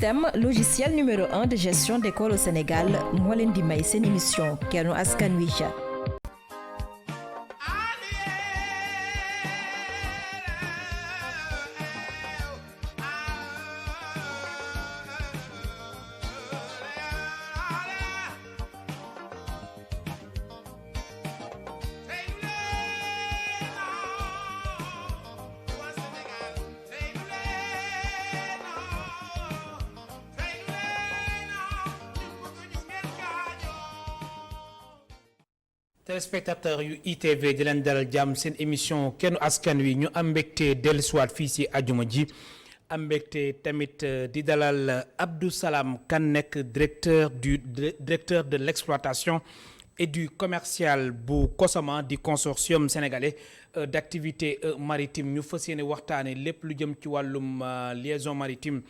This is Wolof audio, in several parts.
Système logiciel numéro 1 de gestion d'école au Sénégal moo leen di may seen émission Kennu Askan Wi. téléspectateurs yu ITV di leen dalal jàmm seen émission Kennu Askan Wi ñu am mbégte dellusiwaat fii si àjjuma ji am mbégte tamit di dalal Abdou Salam Kane nekk directeur de l'exploitation et du commercial bu COSAMA di consortium sénégalais d'activité maritime ñu fas yéene waxtaane lépp lu jëm ci wàllum liaison maritime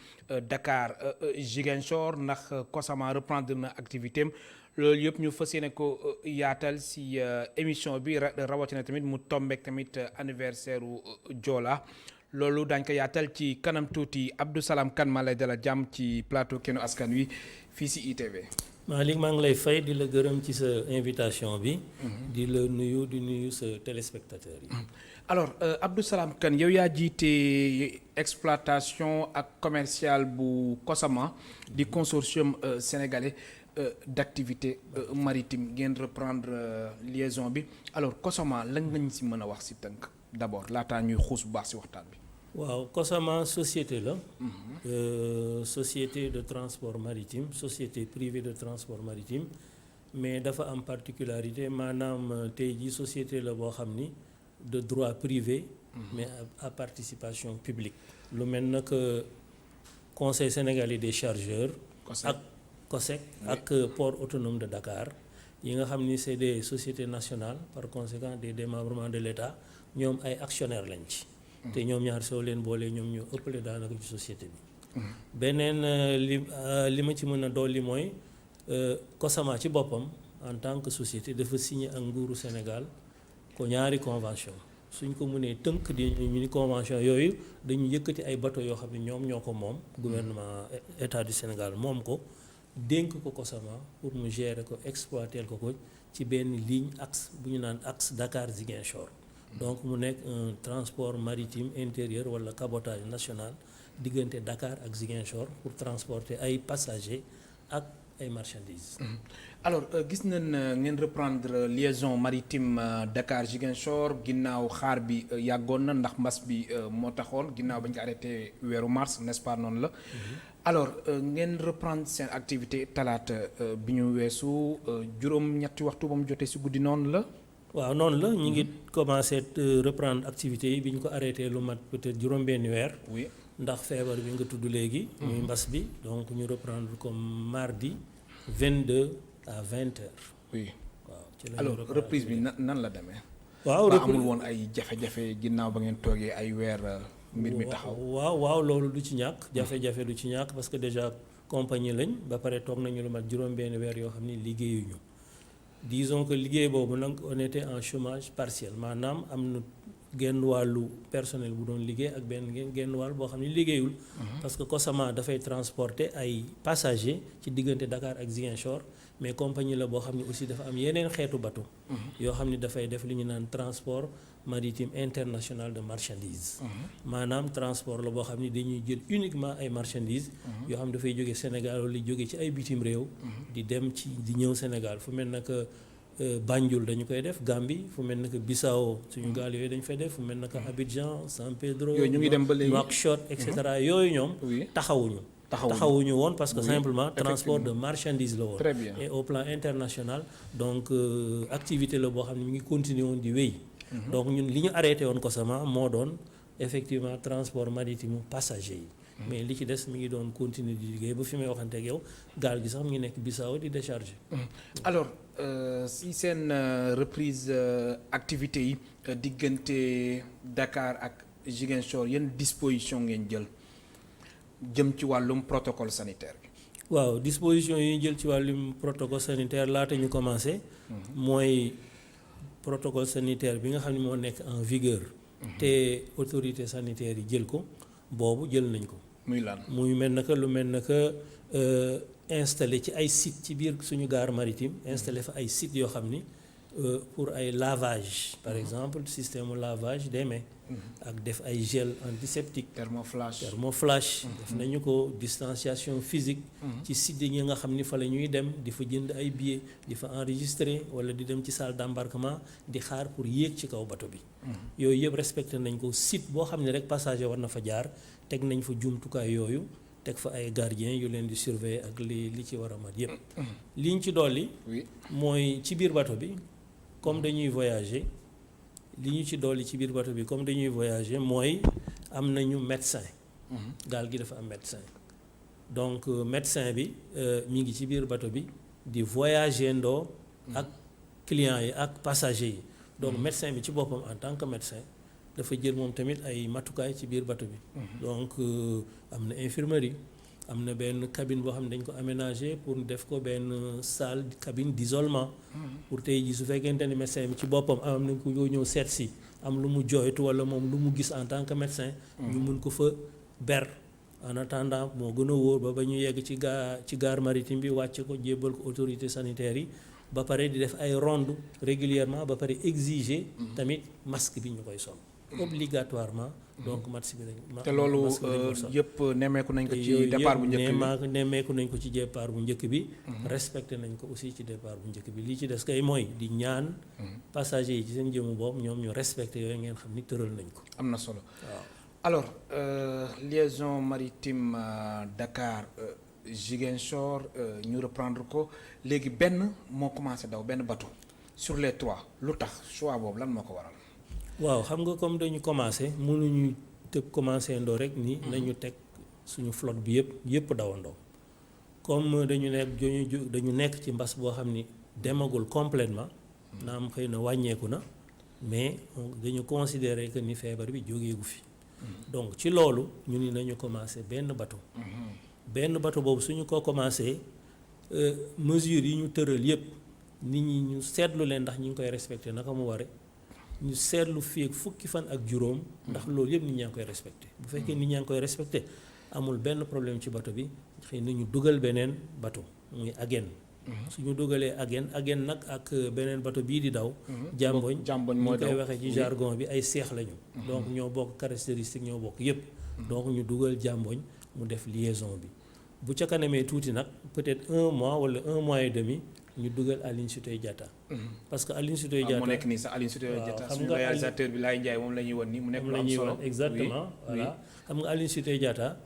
Dakar Ziguinchor ndax COSAMA reprendre na activité am loolu yëpp ñu fas yéene ko yaatal si émission bi rawatina tamit mu tombeek tamit anniversaire u Joola loolu daañ ko yaatal ci kanam tuuti Abdou Salam Kane maa lay dalal jàmm ci plateau Kennu Askan Wi fii si ITV. Malick maa ngi lay fay di la gërëm ci sa invitation bi. di la nuyu di nuyu sa téléspectateurs yi. alors Abdou Salam Kane yow yaa jiite exploitation ak commercial bu COSAMA di consortium sénégalais d'activité maritime ngeen reprendre liaison bi alors COSAMA lan nga ñu si mën a wax si tënk d'abord laataa ñuy xuus bu baax si waxtaan bi. waaw COSAMA société la. Société de transport maritime société privée de transport maritime mais dafa am particularité maanaam tey jii société la boo xam ni de droit privé. mais à participation publique. lu mel na que conseil sénégalais des chargeurs. ak COSEC ak port autonome de Dakar yi nga xam ni c'est des sociétés nationales par conséquent des démembrements de l'État ñoom ay actionnaires lañ ci. te ñoom ñaar soo leen boolee ñoom ñoo ëppale daanaka ci société bi. beneen li ma ci mën a dolli mooy COSAMA ci boppam en tant que société dafa signé ak nguuru Sénégal ko ñaari convention suñ ko mënee tënk di ñu ni convention yooyu dañu yëkkati ay bateau yoo xam ne ñoom ñoo ko moom gouvernement état du Sénégal moom ko dénk ko COSAMA pour mu gérer ko exploiter ko ci benn ligne axe bu ñu naan axe Dakar Ziguinchor. donc mu nekk un transport maritime intérieur wala cabotage national diggante Dakar ak Ziguinchor pour transporter ay passagers ak ay marchandises. alors gis nañ ngeen reprendre liaison maritime Dakar Ziguinchor ginnaaw xaar bi yàggoon na ndax mbas bi moo taxoon ginnaaw bañ ko arrêté weeru mars n'est-ce pas noonu la. alors ngeen reprendre seen activité talaata bi ñu weesu juróom-ñetti waxtu ba mu jotee si guddi noonu la. waaw noonu la ñu ngi commencé reprendre activités yi bi ñu ko arrêté lu mat peut-être juróom-benni weer. oui ndax feebar bi nga tudd léegi. muy mbas bi donc ñu reprendre comme mardi 22 à 20 heures. oui waaw ci la alors reprise bi nan la demee. waaw ba amul woon ay jafe-jafe ginnaaw ba ngeen toogee ay weer mbir mi taxaw. waaw loolu du ci ñàkk. jafe-jafe du ci ñàkk parce que déjà compagnie lañ ba pare toog nañu lu mat juróom-benni weer yoo xam ni liggéeyuñu. disons que liggéey boobu nag on était en chômage partiel maanaam am na genn wàllu personnel bu doon liggéey ak benn genn wàll boo xam ne liggéeyul. parce que COSAMA dafay transporter ay passagers ci diggante Dakar ak Ziguinchor mais compagnie la boo xam ne aussi dafa am yeneen xeetu bateau. yoo xam ne dafay def li ñu naan transport maritime international de marchandises. maanaam transport la boo xam ne dañuy jël uniquement ay marchandises. yoo xam ne dafay jóge Sénégal wala jóge ci ay bitim réew. di dem ci di ñëw Sénégal fu mel naka Banjul dañu koy def Gambie fu mel naka Bissau suñu gaal yooyu dañu fay def fu mel naka Abidjan San Pedro. yooyu ñu ngi dem ba léegi Nouakchott et cetera yooyu ñoom. taxawuñu woon parce que simplement transport de marchandises la woon. très bien et au plan international donc activité la boo xam ne mi ngi continuer woon di wéy. donc ñun li ñu arrêté woon COSAMA moo doon effectivement transport maritime passager yi. mais li ci des mi ngi doon continuer di liggéey ba fi may waxante ak yow gaal gi sax mi ngi nekk Bissau di décharger. alors si seen reprise activité yi diggante Dakar ak Ziguinchor yan disposition ngeen jëm ci wàllum protocole sanitaire bi. waaw disposition yi ñu jël ci wàllum protocole sanitaire laata ñu commencé. mooy protocole sanitaire bi nga xam ne moo nekk en vigueur. te autorités sanitaires yi jël ko boobu jël nañ ko. muy lan muy mel na que lu mel na que installé ci ay sites ci biir suñu gare maritime installé fa ay sites yoo xam ni pour ay lavage par exemple système lavage des mains ak def ay gel antiseptique thermoflash def nañu ko distanciation physique ci sites yi nga xam ni fa la ñuy dem di fa jënd ay billets di fa enregistrer wala di dem ci salle d'embarquement di xaar pour yéeg ci kaw bateau bi yooyu yëpp respecté nañ ko site boo xam ne rek passager war na fa jaar teg nañ fa jumtukaay yooyu teg fa ay gardiens yu leen di surveiller ak li ci war a mat yëpp liñ ci dolli mooy ci biir bateau bi comme dañuy voyager li ñu ci dolli ci biir bateau bi comme dañuy voyager mooy am nañu médecin gaal gi dafa am médecin donc médecin bi mi ngi ci biir bateau bi di voyager ndoo ak clients yi ak passagers yi donc médecin bi ci boppam en tant que médecin dafa jël moom tamit ay matukaay ci biir bateau bi donc am na infirmerie am na benn cabine boo xam ne dañ ko aménagé pour def ko benn salle cabine d'isolement pour tey jii su fekkente ni médecin bi ci boppam am nañ ko ñëw seet si am lu mu jooytu wala moom lu mu gis en tant que médecin ñu mun ko fa ber en attendant moo gën a wóor ba ñu yegg ci gare maritime bi wàcce ko jébbal ko autorité sanitaire yi ba pare di def ay ronde régulièrement ba pare exiger tamit masque bi ñu koy sol obligatoirement donc masque bi te loolu yëpp nemmeeku nañ ko ci départ bu njëkk bi nemmeeku nañ ko ci départ bu njëkk bi respecté nañ ko aussi ci départ bu njëkk bi lii ci des kay mooy di ñaan passagers yi ci seen jëmu boobu ñoom ñu respecté yooyu ngeen xam ni tëral nañ ko am na solo waaw alors liaison maritime Dakar Ziguinchor ñu reprendre ko léegi benn moo commencé daw benn bateau sur les trois lu tax choix boobu lan moo ko waral waaw xam nga comme dañu commencé mënuñu tëb commencé ndoo rek ni nañu teg suñu flotte bi yëpp dawandoo comme dañu nekk ci mbas boo xam ni demagul complètement naam xëy na wàññeeku na mais dañu considérer que ni feebar bi jógeegu fi donc ci loolu ñu ni nañu commencé benn bateau boobu suñu ko commencé mesures yi ñu tëral yëpp nit ñi ñu seetlu leen ndax ñu ngi koy respecté naka mu ware ñu seetlu fii ak fukki fan ak juróom ndax loolu yëpp nit ñaa ngi koy respecté bu fekkee nit ñaa ngi koy respecté amul benn problème ci bateau bi xëy na ñu dugal beneen bateau muy Agen suñu dugalee Agen nag ak beneen bateau bii di daw jàmboñ ñu koy waxee ci jargon bi ay seex lañu donc ñoo bokk caractéristique ñoo bokk yëpp donc ñu dugal jàmboñ mu def liaison bi bu ca kanamee tuuti nag peut-être 1 mois wala 1 mois et demi ñu dugal Aline Sitoé Diatta parce que Aline Sitoé Diatta moo nekk nii sax Aline Sitoé Diatta suñu réalisateur bi Laye Ndiaye moom la ñuy won nii mu nekk lu am solo exactement voilà xam nga Aline Sitoé Diatta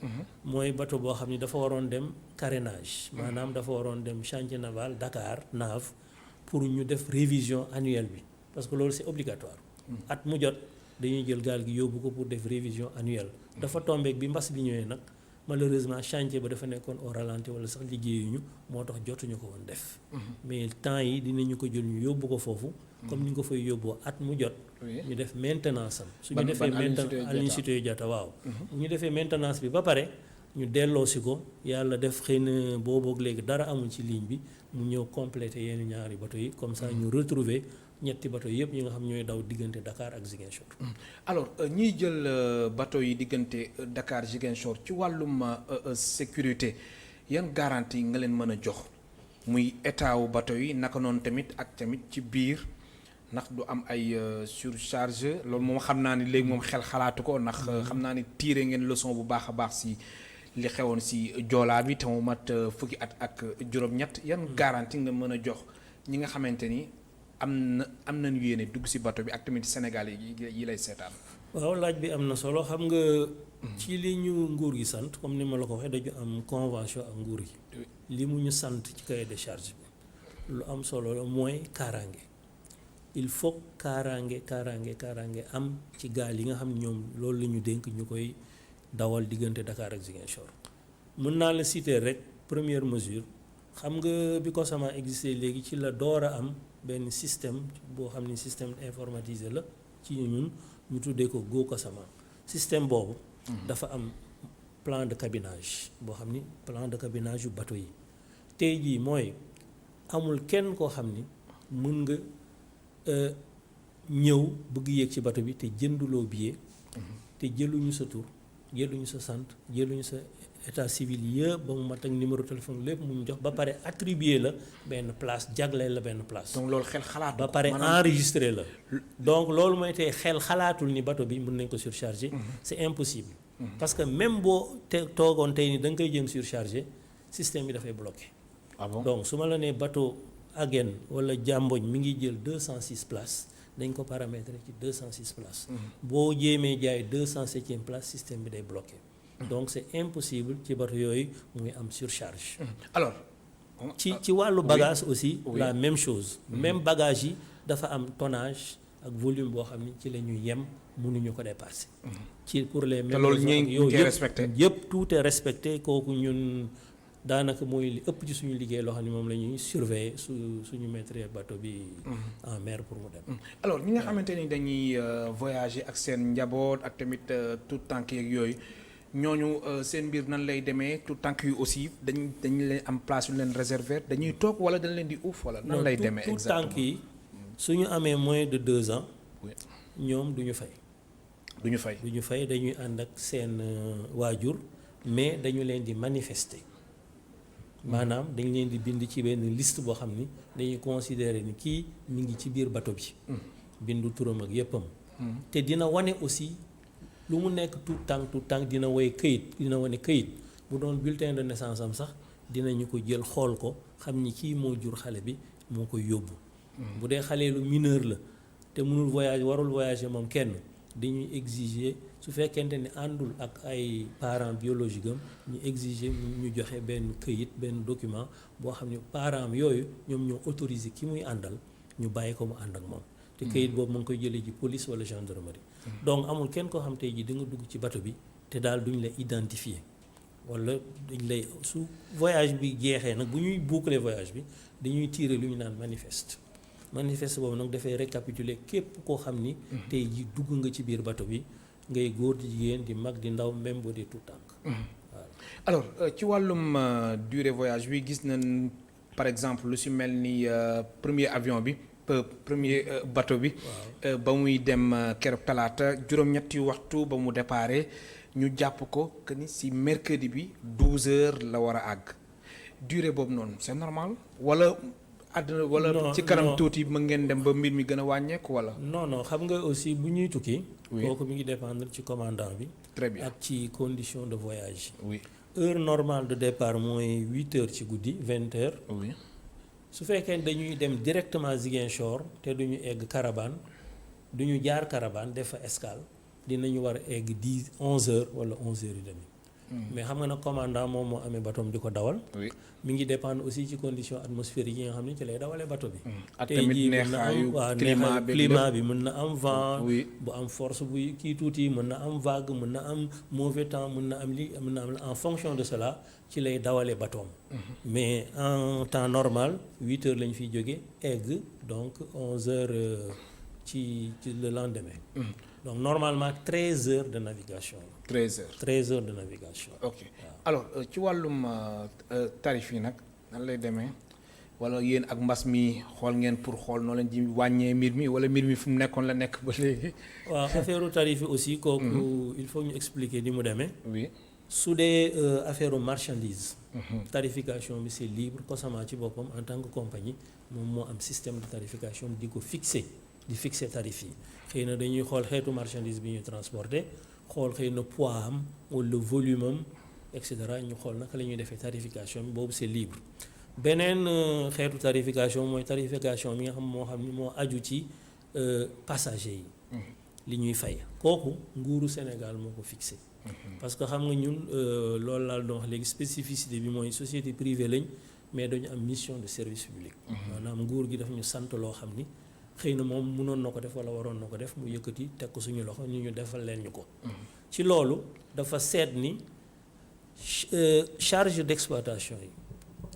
mooy bateau boo xam ni dafa waroon dem carénage maanaam dafa waroon dem chantier naval Dakar NAV pour ñu def révision annuelle bi parce que loolu c'est obligatoire at mu jot dañuy jël gaal gi yóbbu ko pour def révision annuelle dafa tombeek bi mbas bi ñëwee nag malheureusement chantier ba dafa nekkoon au ralenti wala sax liggéeyuñu moo tax jotuñu ko woon def mais temps yi dinañu ko jël ñu yóbbu ko foofu comme ni ñu ko fay yóbboo at mu jot ñu def maintenance am suñu defee maintenance Aline Sitoé Diatta waaw ñu defee maintenance bi ba pare ñu delloosi ko yàlla def xëy na booboog léegi dara amul ci ligne bi mu ñëw compléter yenn ñaari bateau yi comme ça ñu retrouver ñetti bateau yëpp ñi nga xam ñooy daw diggante Dakar ak Ziguinchor. alors ñiy jël bateau yi diggante Dakar Ziguinchor ci wàllum sécurité yan garantie nga leen mën a jox muy état wu bateau yi naka noonu tamit ak tamit ci biir ndax du am ay surcharge loolu moom xam naa ni léegi moom xel xalaatu ko ndax xam naa ni tiire ngeen leçon bu baax a baax si li xewoon si joolaa bi te mu mat fukki at ak juróom-ñett yan garantie nga mën a jox ñi nga xamante ni am nañu yéene dugg si bateau bi ak tamit Sénégal yi lay seetaan. waaw laaj bi am na solo xam nga ci li ñu nguur gi sant comme ni ma la ko waxee dañu am convention ak nguur gi li mu ñu sant ci cahier de charge bi lu am solo la mooy kaaraange il faut kaaraange am ci gaal yi nga xam ñoom loolu la ñu dénk ñu koy dawal diggante Dakar ak Ziguinchor mën naa la citer rek première mesure xam nga bi COSAMA existé léegi ci la door a am benn système boo xam ni système informatisé la ci ñun ñu tuddee ko Go COSAMA système boobu dafa am plan de cabinage boo xam ni plan de cabinage yu bateau yi tey jii mooy amul kenn koo xam ni mën nga ñëw bëgg yéeg ci bateau bi te jënduloo billet te jëluñu sa tur jëluñu sa sant jëluñu sa état civil yëpp ba mu mat ak numéro téléphone lépp mu jox ba pare attribuer la benn place jagleel la benn place. donc loolu xel xalaat ba pare enregistré la. donc loolu mooy tey xel xalaatul ni bateau bi mën nañ ko surcharger. c'est impossible. parce que même boo toogoon tey ni da nga koy jëm surcharger système bi dafay bloqué. ah bon donc su ma la nee bateau Aguène wala Diambogne mi ngi jël 206 places dañ ko paramétrer ci 206 places. boo jéemee jaay 207e place système bi day bloqué. donc c'est impossible ci bateau yooyu mu ngi am surcharge. alors. ci wàllu bagage aussi. oui. la même chose. même bagage yi dafa am tonnage ak volume boo xam ni ci la ñuy yem mënuñu ko dépasser. ci pour les mêmes loolu ñu ngi respecté yëpp tout est respecté kooku ñun daanaka mooy li ëpp ci suñu liggéey loo xam ne moom la ñuy surveiller suñu mettre bateau bi en mer pour mu dem. alors ñi nga xamante ni dañuy voyager ak seen njaboot ak tamit tout tànk yeeg yooyu ñooñu seen mbir nan lay demee tout tànk yu aussi dañu leen am place yu leen réserver dañuy toog wala dañ leen di uuf wala nan lay demee exactement tout tànk yi suñu amee moins de 2 ans ñoom duñu fay. duñu fay dañuy ànd ak seen waajur mais dañu leen di manifester maanaam dañ leen di bind ci benn liste boo xam ni dañuy considérer ni kii mi ngi ci biir bateau bi. bindu turam ak yéppam. te dina wane aussi lu mu nekk tout tànk dina wane këyit bu doon bulletin de naissance am sax dinañu ko jël xool ko xam ni kii moo jur xale bi moo koy yóbbu. bu dee xale lu mineur la te mënul warul voyager moom kenn. dañuy exiger su fekkente ni àndul ak ay parents biologiques am ñu exiger ñu joxe benn këyit benn document boo xam ne parents yooyu ñoom ñoo autorisé ki muy àndal ñu bàyyi ko mu ànd ak moom. te këyit boobu mu ngi koy jëlee ji police wala gendarmerie. donc amul kenn koo xam tey ji da nga dugg ci bateau bi te daal duñ la identifier wala dañ lay su voyage bi jeexee nag bu ñuy boucler voyage bi dañuy tirer lu ñu naan manifeste boobu nag dafay récapituler képp koo xam ni tey ji dugg nga ci biir bateau bi ngay góor di jigéen di mag di ndaw même boo dee tout tànk. alors ci wàllum durée voyage bi gis nañ par exemple lu si mel ni premier avion bi premier bateau bi ba muy dem keroog talaata juróom-ñetti waxtu ba mu déparé ñu jàpp ko que ni si mercredi bi 12 heures la war a àgg durée boobu noonu c'est normal wala àdduna wala ci kanam tuuti mën ngeen dem ba mbir mi gën a wàññeeku wala. non xam nga aussi bu ñuy tukki. kooku mi ngi dépendre ci commandant bi. très bien ak ci condition de voyage. oui heure normale de départ mooy 8 heures ci guddi 20 heures. oui su fekkee dañuy dem directement Ziguinchor te duñu egg Carabane duñu jaar Carabane def fa escale dinañu war a egg 11 heures wala 11 heures et demie. mais xam nga nag commandant moom moo amee bateau di ko dawal. oui mi ngi dépendre aussi ci condition atmosphérique yi nga xam ne ci lay dawalee bateau bi. ak tamit neexaayu climat bi mën na am vent. oui bu am force bu kii tuuti mën na am vague mën na am mauvais temps mën na am en fonction de cela ci lay dawalee bateau mais en temps normal 8 heures lañ fiy jóge egg donc 11 heures ci le lendemain. donc normalement 13 heures de navigation. 13 heures de navigation. ok alors ci wàllum tarif yi nag nan lay demee wala yéen ak mbas mi xool ngeen pour xool noo leen ji wàññee mbir mi wala mbir mi fu mu nekkoon la nekk ba léegi. waaw affaire tarif yi aussi kooku il faut ñu expliquer ni mu demee. oui su dee affaire marchandise. tarification bi c'est libre Cosama ci boppam en tant que compagnie moom moo am système de tarification di ko fixer tarif yi xëy na dañuy xool xeetu marchandise bi ñuy transporter xool xëy na poids am wala volume am et cetera ñu xool naka la ñuy defee tarification bi boobu c'est libre. beneen xeetu tarification mooy tarification mi nga xam ni moo aju ci passager yi. li ñuy fay kooku nguuru Sénégal moo ko fixé. parce que xam nga ñun loolu laa doon wax léegi spécificité bi mooy société privée lañ mais dañu am mission de service public. maanaam nguur gi daf ñu sant loo xam ni xëy na moom mënoon na ko def wala waroon na ko def mu yëkkati teg ko suñu loxo ñu defal leen ñu ko. ci loolu dafa seet ni charge d'exploitation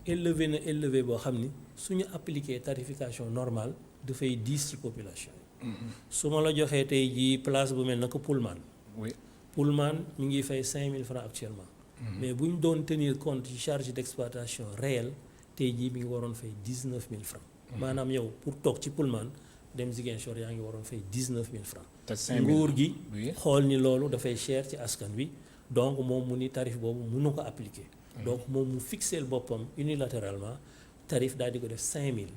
yi élevé boo xam ni suñu appliqué tarification normale dafay diis ci population yi. su ma la joxee tey jii place bu mel na ko Pullman. oui Pullman mi ngi fay 5000 francs actuellement. mais bu ñu doon tenir compte ci charge d'exploitation réelle tey jii mi ngi waroon fay 19000 francs. maanaam yow pour toog ci Pullman dem Ziguinchor yaa ngi waroon fay 19000 francs. nguur gi xool ni loolu dafay cher ci askan wi donc moom mu ni tarif boobu mënu ko appliquer. donc moom mu fixeel boppam unilatéralement tarif daal di ko def 5000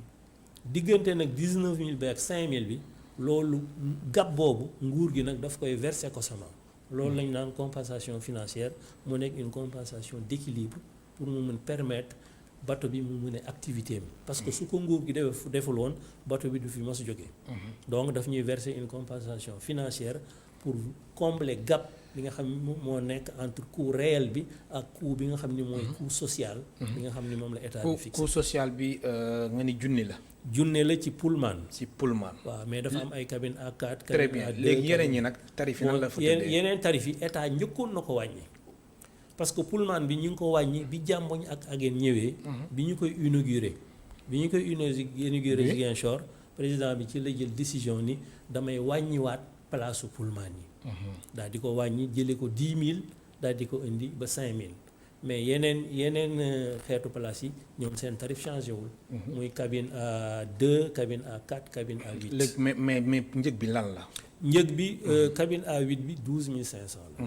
diggante nag 19000 bi ak 5000 bi loolu gap boobu nguur gi nag daf koy verser Cosama loolu lañ naan compensation financière mu nekk une compensation d'équilibre pour mu mën permettre bateau bi mu mën a activité am parce que su ko nguur gi deful woon bateau bi du fi mos a jógee. donc daf ñuy verser une compensation financière pour combler gap li nga xam ni moo nekk entre coût réel bi ak coût bi nga xam ni mooy coût social. bi nga xam ni moom la état bi fixé. coût social bi nga ni junni la. junne la ci Pullman. ci Pullman. waaw mais dafa am ay cabine A4. très bien léegi yeneen ñi nag tarif yi nan la fa tëddee yeneen tarif yi état njëkkoon na ko wàññi. parce que Pullman bi ñu ngi ko wàññi bi Jamboñ ak Aguène ñëwee. bi ñu koy inauguré. Ziguinchor président bi ci la jël décision ni damay wàññiwaat place su Pullman yi. daal di ko wàññi jëlee ko 10 000 daal di ko indi ba 5 000 mais yeneen xeetu place yi ñoom seen tarif changé wul. muy cabine A2 cabine A4 cabine A8. léegi mais njëg bi lan la. njëg bi cabine A8 bi 12500 la.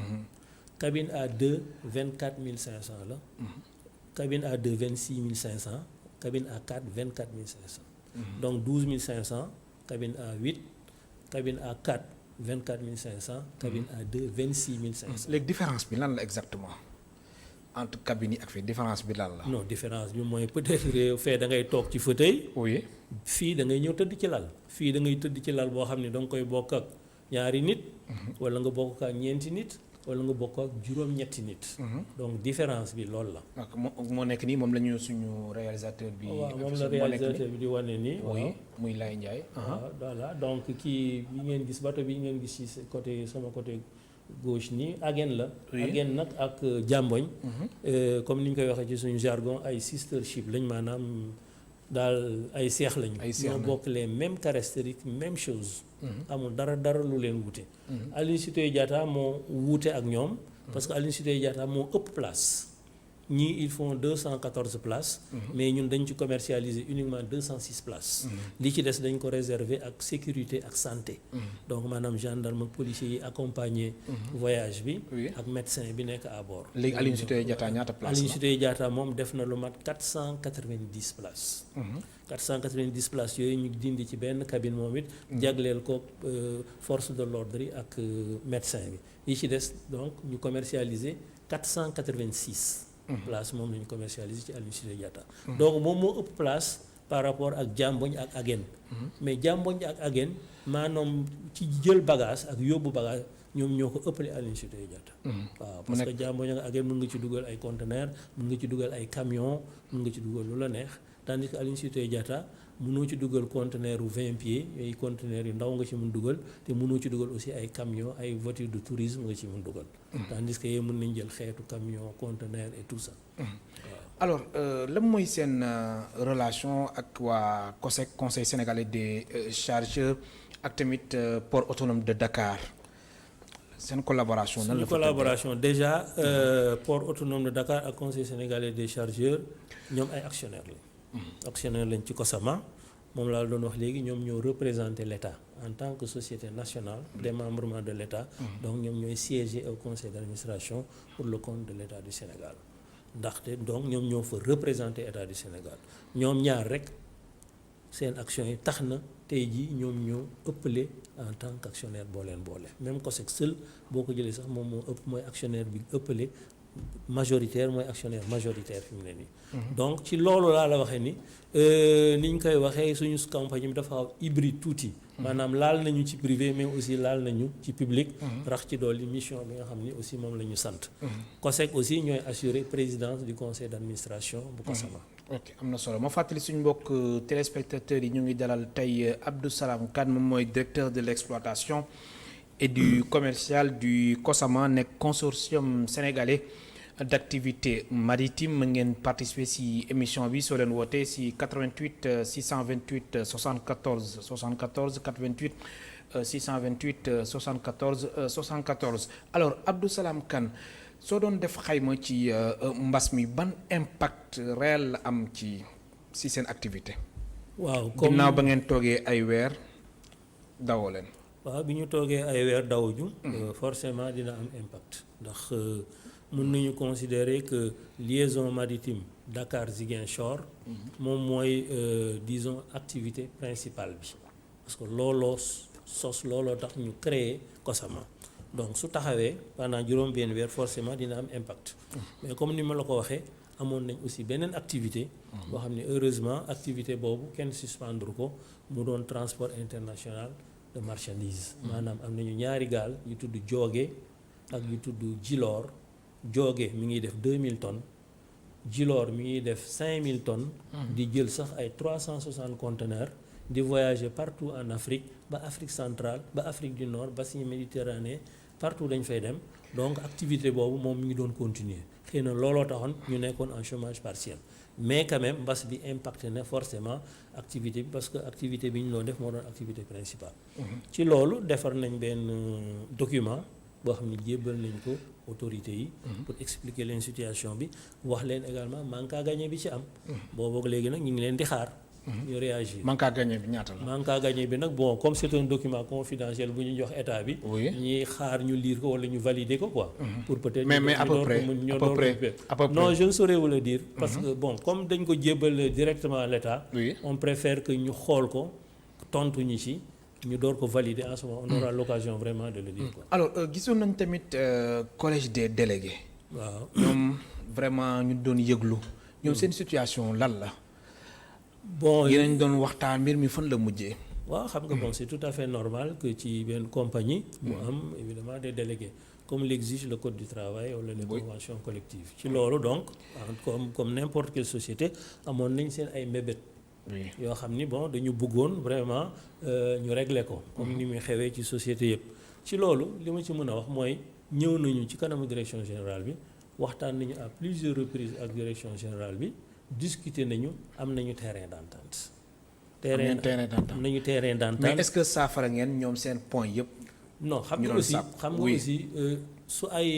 cabine A2 24500 la. cabine A2 26500 cabine A4 24500. donc 12500 cabine A8 cabine A4 24500 cabine A2 26500. léegi différence bi lan la exactement entre cabine yi ak fii différence bi lan la. non différence bi mooy peut-être fee da ngay toog ci fauteuil. oui fii da ngay ñëw tëdd ci lal. fii da ngay tëdd ci lal boo xam ne da nga koy bokk ak ñaari nit. wala nga bokk ak ñeenti nit. wala nga bokk ak juróom-ñetti nit. donc différence bi loolu la. donc moo nekk nii moom la ñu suñu réalisateur bi. waaw moom la réalisateur bi di wane nii. oui muy Laye Ndiaye. waaw voilà donc kii bi ngeen gis bateau bi ngeen gis ci côté sama côté gauche nii Aguène la. Aguène nag ak Jamboñ. comme ni ñu koy waxee ci suñu jargon ay sister ship lañ maanaam daal ay seex lañu. ñoo bokk les mêmes caractéristiques même chose. amul dara lu leen wute. Aline Sitoé Diatta moo wuute ak ñoom. parce que Aline Sitoé Diatta moo ëpp place. ñii ils font 214 places. mais ñun dañ ci commercialiser uniquement 206 places. li ci des dañ ko réserver ak sécurité ak santé. donc maanaam gendarme policiers yi accompagner voyage bi. ak médecin bi nekk à bord. léegi Aline Sitoé Diatta ñaata place la Aline Sitoé Diatta moom def na lu mat 490 places. 490 places yooyu ñu dindi ci benn cabine moom it. jagleel ko force de l'ordre yi ak médecin bi yi ci des donc ñu commercialiser 486. place moom la ñu commercialisé ci Aline Sitoé Diatta. donc moom moo ëpp place par rapport ak Jamboñ ak Aguène. mais Jamboñ ak Aguène maanaam ci jël bagage ak yóbbu bagage ñoom ñoo ko ëppale Aline Sitoé Diatta. waaw parce que Jamboñ ak Aguène mën nga ci dugal ay conteneurs mën nga ci dugal ay camions mën nga ci dugal lu la neex tandis que Aline Sitoé Diatta mënoo ci dugal conteneur u 20 pieds yooyu conteneurs yu ndaw nga ci mën dugal te mënoo ci dugal aussi ay camions ay voitures de tourisme nga ci mën dugal. tandis que yéen mën nañ jël xeetu camion conteneur et tout ça. alors lan mooy seen relation ak waa COSEC conseil sénégalais des chargeurs ak tamit port autonome de Dakar seen collaboration. nan la fa collaboration déjà port autonome de Dakar ak conseil sénégalais des chargeurs ñoom ay actionnaires lañ. actionnaire lañ ci COSAMA moom laa doon wax léegi ñoom ñoo représenter l'État en tant que société nationale démembrement de l'État. donc ñoom ñooy siéger au conseil d'administration pour le compte de l'État du Sénégal ndaxte donc ñoom ñoo fa représenter État du Sénégal ñoom ñaar rek seen action yi tax na tey jii ñoom ñoo ëppale en tant qu'actionnaire boo leen boole même COSEC seul boo ko jëlee sax moom moo ëpp mooy actionnaire bi ëppale majoritaire mooy actionnaire majoritaire fi mu ne nii. donc ci loolu laa la waxee ni ni ñu koy waxee suñu compagnie bi dafa xaw hybride tuuti. maanaam laal nañu ci privé mais aussi laal nañu ci public. rax ci dolli mission bi nga xam ni aussi moom la ñu sant. COSEC aussi ñooy assurer présidence du conseil d'administration bu COSAMA. ok am na solo ma fàttali suñu mbokk téléspectateurs yi ñu ngi dalal tey Abdou Salam Kane moom mooy directeur de l'exploitation et du commercial du COSAMA nekk consortium sénégalais d'activité maritime ngeen participer ci émission bi soo leen wootee ci 88 628 74 74 88 628 74 74 alors Abdou Salam Kane soo doon def xayma ci mbas mi ban impact réel la am ci seen activité. waaw comme ginnaaw ba ngeen toogee ay weer dawoo leen. waaw bi ñu toogee ay weer dawuñu forcément dina am impact ndax mën nañu considérer que liaison maritime Dakar Ziguinchor moom mooy disons activité principale bi parce que looloo looloo tax ñu créer COSAMA donc su taxawee pendant juróom-benn weer forcément dina am impact mais comme ni ma la ko waxee amoon nañ aussi beneen activité boo xam ne heureusement activité boobu kenn suspendre ko mu doon transport international de marchandise maanaam am nañu ñaari gaal yu tudd Jooge ak yu tudd Djilor Jooge mi ngi def 2000 tonnes Djilor mi ngi def 5000 tonnes di jël sax ay 360 conteneurs di voyager partout en Afrique ba Afrique centrale ba Afrique du Nord bassin méditerranéen partout dañ fay dem donc activité boobu moom mi ngi doon continuer xëy na looloo taxoon ñu nekkoon en chômage partiel mais quand même mbas bi impacté na forcément activité bi parce que activité bi ñu doon def moo doon activité principale ci loolu defar nañ benn document boo xam ne jébbal nañ ko autorités yi pour expliquer leen situation bi wax leen également manque à gagner bi ci am boobu léegi nag ñu ngi leen di xaar ñu réagir. manque à gagner bi ñaata la. manque à gagner bi nag bon comme c'est un document confidentiel bu ñu jox état bi. ñuy xaar ñu lire ko wala ñu valider ko quoi. pour peut-être mais à peu près non je ne saurais vous le dire. parce que bon comme dañ ko jébbal directement à l'état. on préfère que ñu xool ko tontu ñu ci ñu door ko valider en ce moment on aura l'occasion vraiment de le dire quoi. alors gisoon nañ tamit collège des délégués. waaw ñoom vraiment ñu doon yëglu. ñoom seen situation lan la. bon yéen doon waxtaan mbir mi fan la mujjee. waaw xam nga bon c'est tout à fait normal que ci benn compagnie mu am évidemment des délégués comme l'exige le code du travail wala les conventions collectives ci loolu donc comme n'importe quelle société amoon nañ seen ay mébét yoo xam ni bon dañu bëggoon vraiment ñu régler ko comme ni muy xewee ci société yëpp ci loolu li ma ci mën a wax mooy ñëw nañu ci kanamu direction générale bi waxtaan nañu à plusieurs reprises ak direction générale bi discuter nañu am nañu terrain d'entente. am nañu terrain d'entente. mais est-ce que saafara ngeen ñoom seen point yëpp. non xam nga aussi su ay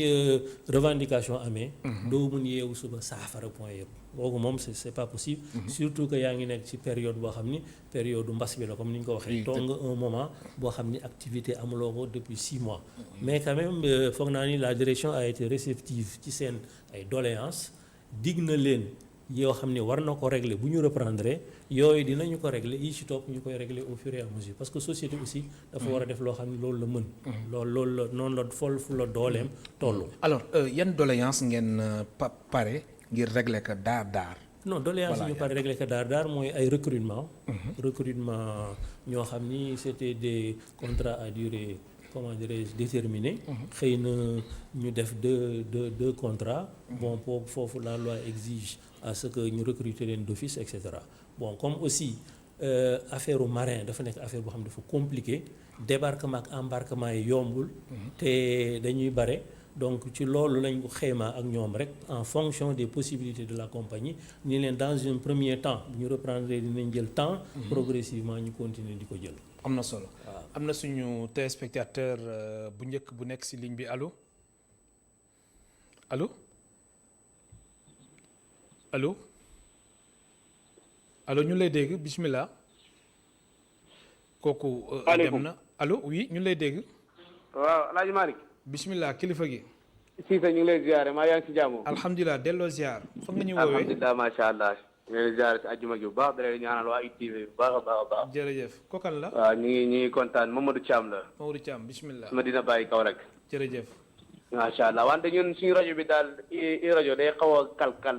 revendication amee. doo mën yeewu suba saafara point yëpp. boobu moom c'est pas possible. surtout que yaa ngi nekk ci période boo xam ni période mbas bi la comme ni ñu ko waxee. toog nga un moment boo xam ni activité amuloo ko depuis 6 mois. mais quand même foog naa ni la direction a été réceptive ci seen ay doléances dig na leen. yoo xam ne war na ko régler bu ñu reprendre yooyu dinañu ko régler yi ci topp ñu koy régler au fur et à mesure parce que société aussi dafa war a def loo xam ne loolu la mën loolu la noonu la fu la dooleem tollu alors yan doléance ngeen pare ngir régler ko daar non doléance ñu pare régler ko daar mooy ay recrutement ñoo xam ni c'était des contrats à durée comment dirais-je déterminé xëy na ñu def deux contrats bon foofu la loi exige à ce que ñu recruter leen d'office et cetera bon comme aussi affaire marin dafa nekk affaire boo xam ne dafa compliqué débarquement ak embarquement yi yombul te dañuy bare donc ci loolu lañ ko xaymaa ak ñoom rek en fonction des possibilités de la compagnie ni leen dans un premier temps bu ñu reprendre dinañ jël temps progressivement ñu continuer di ko jël am na solo waaw am na suñu téléspectateur bu njëkk bu nekk ci ligne bi allo ñu lay dégg bismillah kooku dem na allo oui ñu lay dégg waaw Alaaji Malick bismillah kilifa gi Cissé ñu ngi lay ziare maa yaa ngi ci jàmm alhamdulilah delloo ziar fa nga ñu woowee alhamdulilah macha allah ñu ngi lay ziare ci àjjuma gi bu baax da lay ñaanal waa ITV bu baax a baax jërëjëf kokan la waaw ñu ngi kontaan Mamadou Thiam la Mamadou Thiam bismillah ma dina bàyyi kaw rek jërëjëf macha allah wante ñun suñu rajo bi daal i rajo day xaw a kal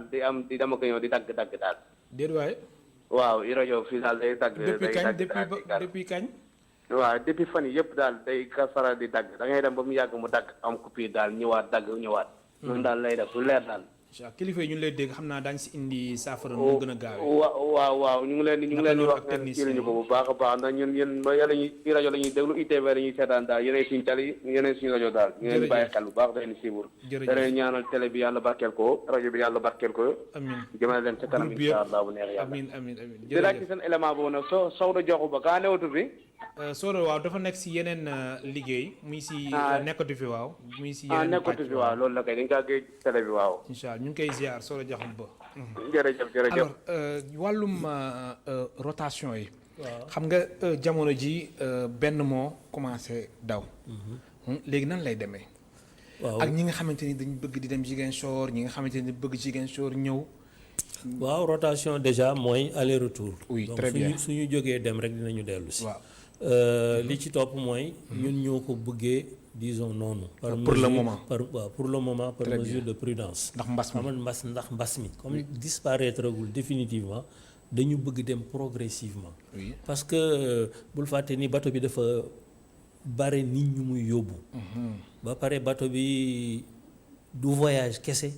di dama ko ñëw di dagg daal déet waaye waaw i rajo fii daal day dagg depuis kañ waaw depuis fan yi yëpp daal day ka faral di dagg da ngay dem ba mu yàgg mu dagg am coupure daal ñëwaat dagg ñëwaat noonu daal lay def lu leer daal kilifa yi ñu lay dégg xam naa daañu si indi saafara nu gën a gaawee waaw ñu ngi leen di wax ngeen ñu ko bu baax a baax ndax ñun yéen ba yàlla ñuy i rajo la ñuy déglu ITV la ñuy seetaan daal yeneen suñu tali yeneen suñu rajo daal ñu leen di bàyyi xel bu baax da leen siibur da leen ñaanal télé bi yàlla barkeel ko rajo bi yàlla barkeel ko amiin jëmale leen ca kanam insha allah bu neex yàlla amiin di laaj ci seen élément boobu nag Sow joxu ba kaa newatu bi Sodo waaw dafa nekk si yeneen liggéey muy si nekkatu fi waaw muy si yeneen nekkatu fi waaw loolu la kay dañ kaa géej télé bi waaw incha allah ñu ngi koy ziar Sodo Diakhoum ba jërëjëf alors wàllum rotation yi xam nga jamono ji benn moo commencé daw. léegi nan lay demee. waaw ak ñi nga xamante ni dañ bëgg di dem Ziguinchor ñi nga xamante ni bëgg Ziguinchor ñëw. waaw rotation déjà mooy aller retour. oui donc très bien suñu jógee dem rek dinañu dellu si. waaw li ci topp mooy. ñun ñoo ko bëggee disons noonu. par pour le moment pour le moment par mesure de prudence. ndax mbas mi comme disparaître gul définitivement dañu bëgg dem progressivement. oui parce que bul fàtte ni bateau bi dafa bare nit ñu muy yóbbu. ba pare bateau bi du voyage kese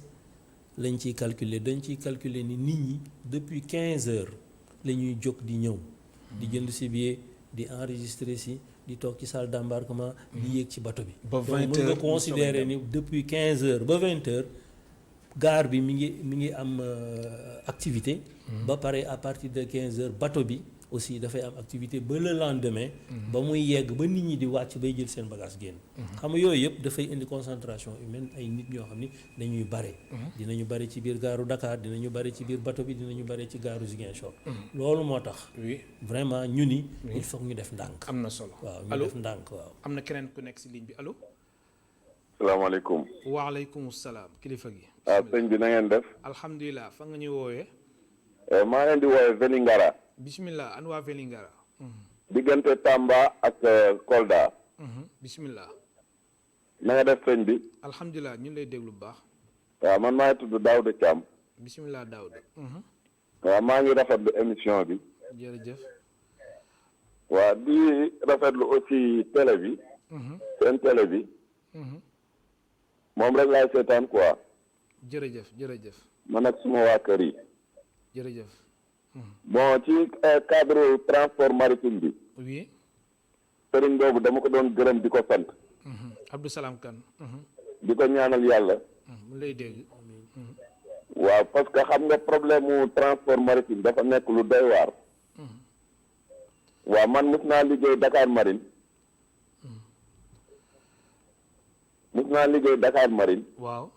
lañ ciy calculer dañ ciy calculer ni nit ñi depuis 15 heures la ñuy jóg di ñëw. di jënd si billet di enregistrer si di toog ci salle d'embarquement di yéeg ci bateau bi. ba 20 donc mën nga considérer ni depuis 15 heures ba 20 heures gare bi mi ngi am activité. ba pare à partir de 15 heures bateau bi aussi dafay am activité ba le lendemain. ba muy yegg ba nit ñi di wàcc bay jël seen bagage génn. xam nga yooyu yëpp dafay indi concentration humaine ay nit ñoo xam ni dañuy bare. dinañu bare ci biir gaaru Dakar dinañu bare ci biir bateau bi dinañu bare ci gaaru Ziguinchor. loolu moo tax. oui vraiment ñu ni. il faut ñu def ndànk. am na solo waaw ñu def ndànk waaw. am na keneen ku nekk si ligne bi allo. salaamaaleykum. waaleykum salaam kilifa gi. sëñ bi na ngeen def. alhamdulilah fa nga ñuy woowee. maa leen di woowee Vélingara. bismillah an waa Vélingara. diggante Tamba ak Kolda. bismillah. na nga def sëñ bi. alhamdulilah ñu ngi lay déglu bu baax. waaw man maa ngi tudd Daouda Thiam. bismillah Daouda. waaw maa ngi rafetlu émission bi. jërëjëf. waaw di rafetlu aussi télé bi. seen télé bi. moom rek laay seetaan quoi. jërëjëf. man ak suma waa kër yi. jërëjëf. bon ci cadre transport maritime bi. oui. sëriñ boobu dama ko doon gërëm di ko sant. Abdou Salam Kane. di ko ñaanal yàlla. mu lay dégg. waaw parce que xam nga problème mu transport maritime dafa nekk lu doy waar. waaw man mus naa liggéey Dakar Marine. waaw.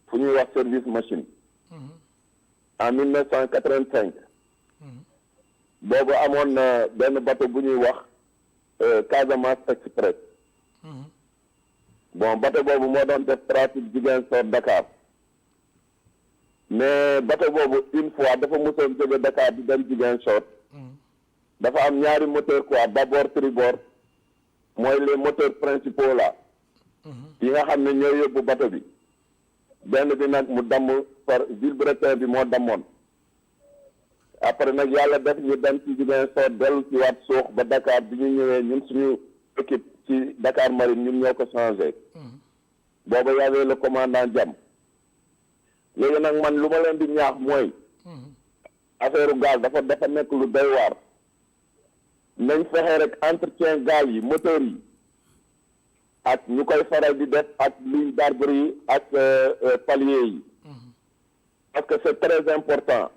fu ñuy wax service machine. en 1985. boobu amoon na benn bateau bu ñuy wax Casamance Express. bon bateau boobu moo doon def trafic Ziguinchor Dakar. mais bateau boobu une fois dafa mosoon jóge Dakar di dem Ziguinchor. dafa am ñaari moteur quoi bâbord tribord mooy les moteurs principaux là. yi nga xam ne ñoo yóbbu bateau bi. benn bi nag mu damm par vilebrequin bi moo dammoon. après nag yàlla def ñu dem ci Ziguinchor dellu ci waat suux ba Dakar bi ñu ñëwee ñun suñu équipe ci Dakar Marine ñun ñoo ko changé. booba y avait le commandant Diam. léegi nag man lu ma leen di ñaax mooy. affaire gaal dafa nekk lu doy waar. nañ fexe rek entretien gaal yi moteur yi. ak ñu koy faral di def ak ligne d'arbre yi ak palier yi. parce que c'est très important.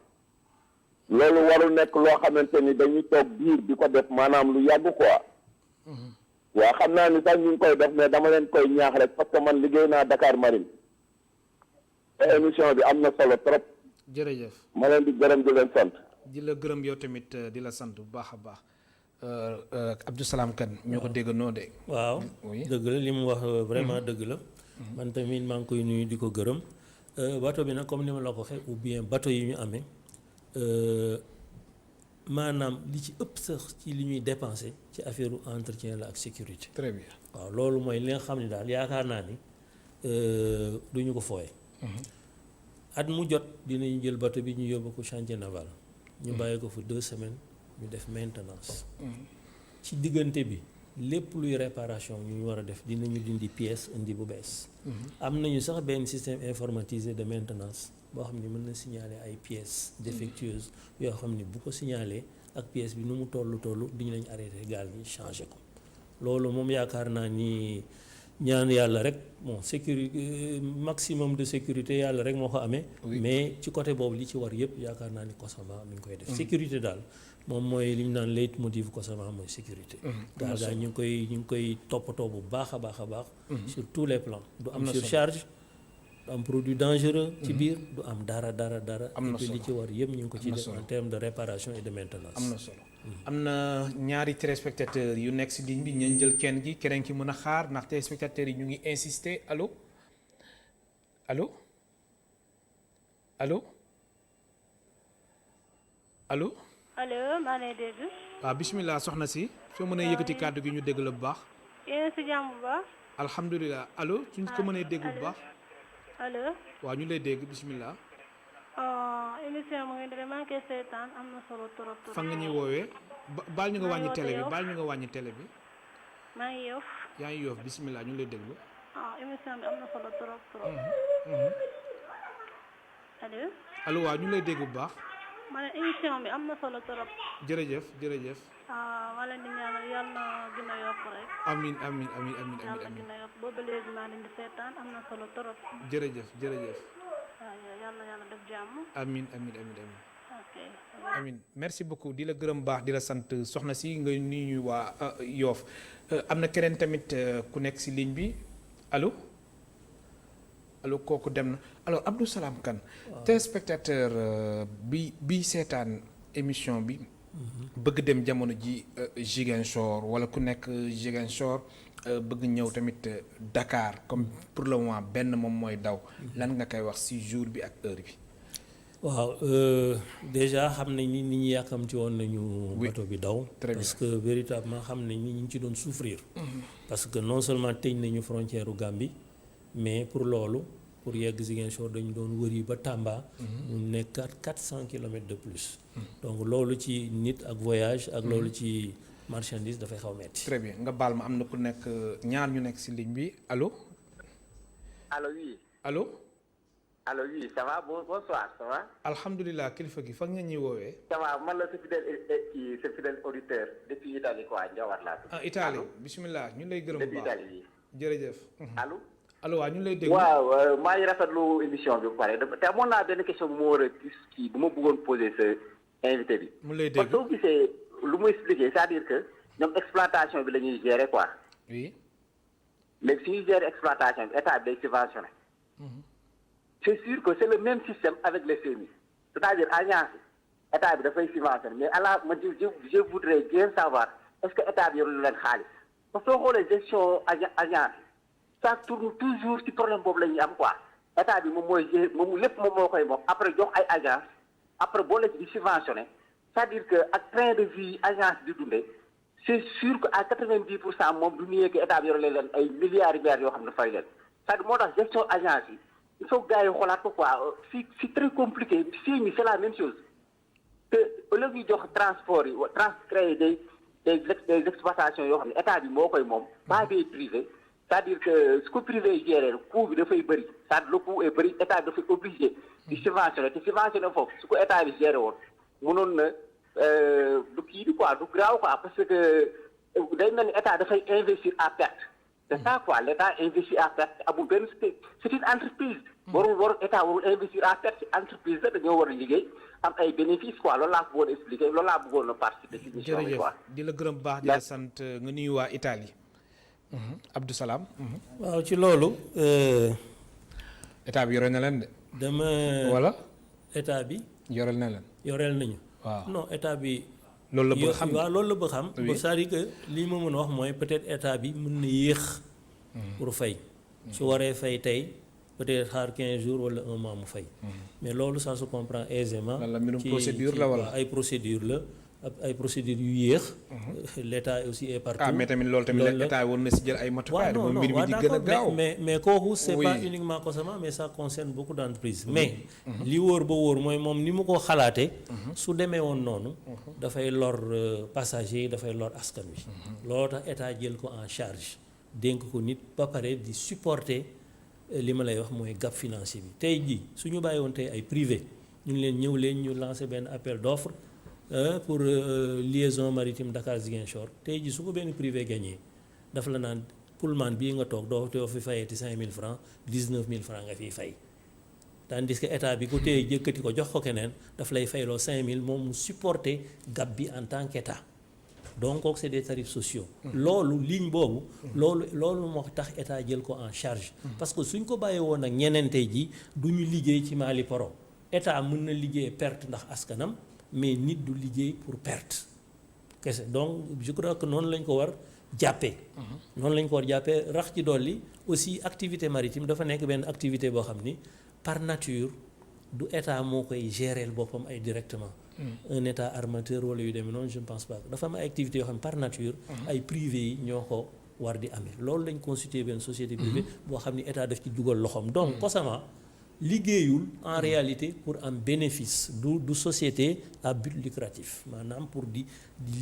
loolu warul nekk loo xamante ni dañuy toog biir di ko def maanaam lu yàgg quoi. waaw xam naa ni sax ñu ngi koy def mais dama leen koy ñaax rek parce que man liggéey naa Dakar Marine. te émission bi am na solo trop. jërëjëf. ma leen di gërëm di leen sant. di la gërëm yow tamit di la sant bu baax a baax. Abdou Salam Kane ñoo ko dégg noo de. waaw dëgg la li mu wax vraiment dëgg la. man tamit maa ngi koy nuyu di ko gërëm. bateau bi nag comme ni ma la ko waxee ou bien bateau yi ñu amee maanaam li ci ëpp sax ci li ñuy dépenser ci affaire entretien la ak sécurité. très bien. waaw loolu mooy li nga xam ne daal yaakaar naa ni duñu ko fooye. at mu jot dinañu jël bateau bi ñu yóbbu ko chantier naval. ñu bàyyi ko fa 2 semaines. ñu def maintenance. ci diggante bi lépp luy réparation ñu war a def dinañu dindi pièce indi bu bees. am nañu sax benn système informatisé de maintenance boo xam ne mën na signaler ay pièces défectueuses yoo xam ne bu ko signaler ak pièce bi nu mu toll diñu lañ arrêté gaal gi changé ko loolu moom yaakaar naa ni ñaan yàlla rek bon sécurité maximum de sécurité yàlla rek moo ko amee. mais ci côté boobu li ci war yëpp yaakaar naa ni COSAMA mi ngi koy def. sécurité daal moom mooy li ñu naan leitmotiv COSAMA mooy sécurité. daal ñu ngi koy toppatoo bu baax a baax. sur tous les plans. du am surcharge. am produit dangereux ci biir du am dara. am na li ci war yëpp ñu ngi ko ci def en termes de réparation et de maintenance. am na solo am na ñaari téléspectateurs yu nekk si ligne bi ñu jël kenn gi keneen ki mën a xaar ndax téléspectateurs yi ñu ngi insister allo allo allo allo. allo maa ngi lay dégg. waaw bisimilah soxna si soo mënee yëkkati kàddu gi ñu dégg la bu baax. yéen si jàmm bu baax. alhamdulilah allo suñ ko mënee dégg bu baax. allo. waaw ñu lay dégg bisimilah. émission mu ngi de maa ngi koy seetaan am na solo trop. fan nga ñuy woowee. baal ñu nga wàññi télé bi baal ñu nga wàññi télé bi. maa ngi Yoff. yaa ngi Yoff bisimilah ñu ngi lay déglu. émission bi am na solo trop. allo. allo waaw ñu ngi lay dégg bu baax. ma ne émission bi am na solo trop. jërëjëf jërëjëf. ma leen di ñaanal yàlla na gën a yokk rek. amiin yàlla gën a yokk boobu léegi maa leen di seetaan am na solo trop. jërëjëf jërëjëf. waaw yàlla def jàmm. amiin. ok. amiin merci beaucoup di la gërëm baax di la sant soxna si nga nuyu waa Yoff am na keneen tamit ku nekk si ligne bi allo kooku dem na alors Abdou Salam Kane. téléspectateur bi seetaan émission bi. bëgg dem jamono ji Ziguinchor wala ku nekk Ziguinchor bëgg ñëw tamit Dakar comme pour le moment benn moom mooy daw lan nga koy wax ci jour bi ak heure bi. waaw déjà xam nañ ni nit ñi yàkkamti woon nañu bateau bi daw. parce que véritablement xam nañ ni ñu ngi ci doon souffrir. parce que non seulement tëj nañu frontière u Gambie mais pour loolu pour yegg Ziguinchor dañu doon wëri ba Tamba. mu nekk 400 kilomètres de plus. donc loolu ci nit ak voyage ak loolu ci marchandise dafay xaw metti. très bien nga baal ma am na ku nekk ñaar ñu nekk ci ligne bi allo. oui. allo. allo oui ça va bonsoir ça va. alhamdulilah kilifa gi fan nga ñuy woowee. ça va man la sa fidèle auditeur depuis Italie quoi Ndiawar laa tudd. Italie bisimilah ñu lay gërëm bu baax depuis Italie. jërëjëf. allo waaw ñu lay déglu. waaw maa ngi rafetlu émission bi bu pare te amoon naa benn question bu ma war a kii bu ma bëggoon poser sa invité bi. mu lay dégg parce que soo gisee lu muy expliquer c'est-à-dire que ñoom exploitation bi la ñuy gérer quoi. oui. léegi su ñuy gérer exploitation bi état bi day subventionné. c'est sûr que c'est le même système avec les CMI c'est-à-dire agence état bi dafay subventionné mais je voudrais bien savoir est-ce que état bi yorul leen xaalis parce que soo xoolee gestion agence ça tourne toujours ci problème boobu la ñuy am quoi état bi moom mooy lépp moom moo koy moom après jox ay agence après boo la ci di subventionné c'est-à-dire que ak train de vie agence di dundee c'est sûr que à 90% moom du ñu que état bi yorul leen ay milliards yoo xam ne fay leen c'est-à-dire moo tax gestion agence yi il faut gars yi xoolaat ko quoi c'est très compliqué fii c'est la même chose te au lieu ñu jox transport yi créer des exploitations yoo xam ne état bi moo koy moom pas des privés c'est-à-dire que su ko privé yi gérer coût bi dafay bëri c'est-à-dire le coût est bëri état bi dafay obligé di subventionné te subventionné foofu su ko état bi gérer woon mënoon na du kii bi quoi du graaw quoi parce que day mel ni état dafay investir à perte c'est ça quoi l'état investit à perte amul benn c'est une entreprise warul état warul investir à perte entreprise la dañoo war a liggéey am ay bénéfices quoi loolu laa bëggoon expliquer loolu laa bëggoon a participer ci émission bi quoi. di la gërëm baax di la sant nga nuyu waa Italie. Abdou Salam. waaw ci loolu. état bi yore na leen de. dama. wala. état bi. yoreel na leen. yoreel nañu. waaw non état bi. loolu la bëgg xam waaw loolu la bëgg xam. c'est-à-dire que li ma mën a wax mooy peut-être état bi mën na yéex. pour fay. su waree fay tey peut-être xaar 15 jours wala un mois mu fay. mais loolu ça se comprend aisément. lan la mbirum procédure la wala ay procédure la ay procédures yu yéex. l'état aussi est partout. mais tamit loolu tamit l'état war na si jël ay matukaay. waaw mbir mi di gën a gaaw mais kooku c'est pas uniquement Cosama mais ça concerne beaucoup d'entreprises. mais li wóor ba wóor mooy moom ni mu ko xalaatee. su demee woon noonu. dafay lor passagers yi dafay lor askan wi. loolu tax état jël ko en charge dénk ko nit ba pare di supporter li ma lay wax mooy gap financier bi tey jii su ñu bàyyi woon tey ay privé ñu ngi leen ñëw leen ñu lancer benn appel d'offre pour liaison maritime Dakar Ziguinchor tey jii su ko benn privé gagné daf la naan Pullman bii nga toog doo fi fayeti 5000 francs 19000 francs nga fiy fay tandis que état bi ku téye jëkkati ko jox ko keneen daf lay fayloo 5000 moom mu supporter gap bi en tant qu'état donc kooku c'est des tarifs sociaux. loolu ligne boobu. loolu moo tax état jël ko en charge. parce que suñ ko bàyyee woon ak ñeneen tey jii du ñu liggéey ci Mali Poro état mën na liggéey perte ndax askanam mais nit du liggéey pour perte kese donc je crois que noonu lañ ko war jàppee. noonu lañ ko war jàppee rax ci dolli aussi activité maritime dafa nekk benn activité boo xam ni par nature du état moo koy gérer boppam ay directement. un état armateur wala yu demee noonu je ne pense pas dafa am ay activités yoo xam ne par nature. ay privé yi ñoo ko war di amee loolu lañ constitué benn société privée boo xam ni état daf ci dugal loxoom donc COSAMA liggéeyul en réalité pour am bénéfice du société à but lucratif maanaam pour di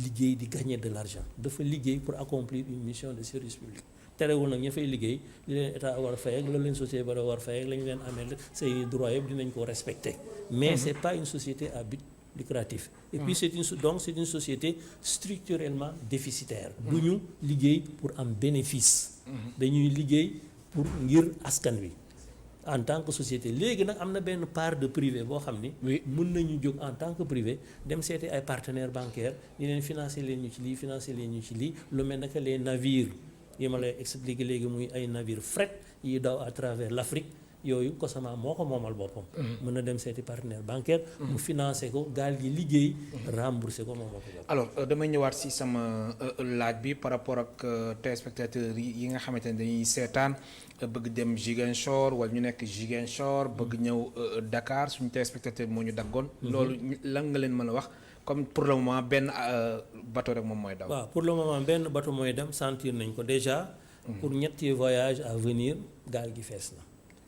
liggéey di gagner de l'argent dafa liggéey pour accomplir une mission de service public terewul nag ña fay liggéey li leen état war a fay ak loolu leen société ba war a fay ak la ñu leen amee say droits yëpp dinañ ko respecter mais c'est pas une société à but lucratif et puis c'est une société structurellement déficitaire du ñu liggéey pour am bénéfice dañuy liggéey pour ngir askan wi en tant que société léegi nag am na benn part de privé boo xam ni mën nañu jóg en tant que privé dem seeti ay partenaires bancaires ñu leen financer leen ñu ci lii financer leen ñu ci lii lu mel naka les navires yi ma lay expliquer léegi muy ay navires fret yi daw à travers l'Afrique yooyu COSAMA moo ko moomal boppam mën na dem seeti partenaire bancaire mu financer ko gaal gi liggéey rembourser ko moomal ko boppam. alors damay ñëwaat si sama laaj bi par rapport ak téléspectateurs yi nga xamante ne dañuy seetaan bëgg dem Ziguinchor wala ñu nekk Ziguinchor bëgg ñëw Dakar suñu téléspectateur moo ñu daggoon. loolu lan nga leen mën a wax comme pour le moment benn bateau rek moom mooy daw. waaw pour le moment benn bateau mooy dem sentir nañ ko déjà. pour ñetti voyage à venir gaal gi fees na.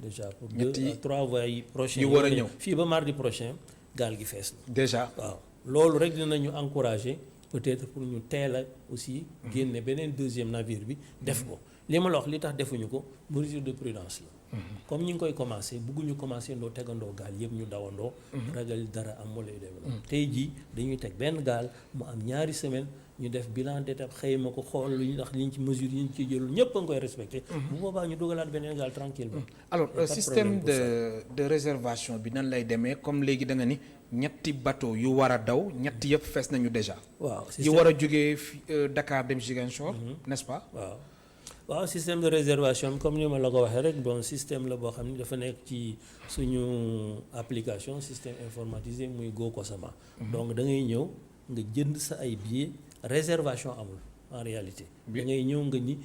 déjà pour 2 à 3 voyages prochains yu war a ñëw fii ba mardi prochain gaal gi fees na. déjà waaw loolu rek dinañu encourager peut-être pour ñu teel a aussi génne beneen deuxième navire bi def ko li ma la wax li tax defuñu ko mesure de prudence la. comme ñu ngi koy commencer bëgguñu commencer ndoo tegandoo gaal yëpp ñu dawandoo. ragal dara am moo lay demee. tey jii dañuy teg benn gaal mu am ñaari semaine ñu def bilan d'étape xëyma ko xool lu ñu ndax liñ ci mesure yi ñu ci jëlul ñëpp a ngi koy respecté. bu boobaa ñu dugalaat beneen gaal tranquillement. alors système de réservation bi nan lay demee comme léegi da nga ni ñetti bateau yu war a daw ñetti yëpp fees nañu déjà. waaw yu war a jógee Dakar dem Ziguinchor. n'est-ce pas. waaw système de réservation comme ni ma la ko waxee rek bon système la boo xam ne dafa nekk ci suñu application système informatisé muy Go COSAMA. donc da ngay ñëw nga jënd sa ay billets réservation amul en réalité. da ngay ñëw nga ni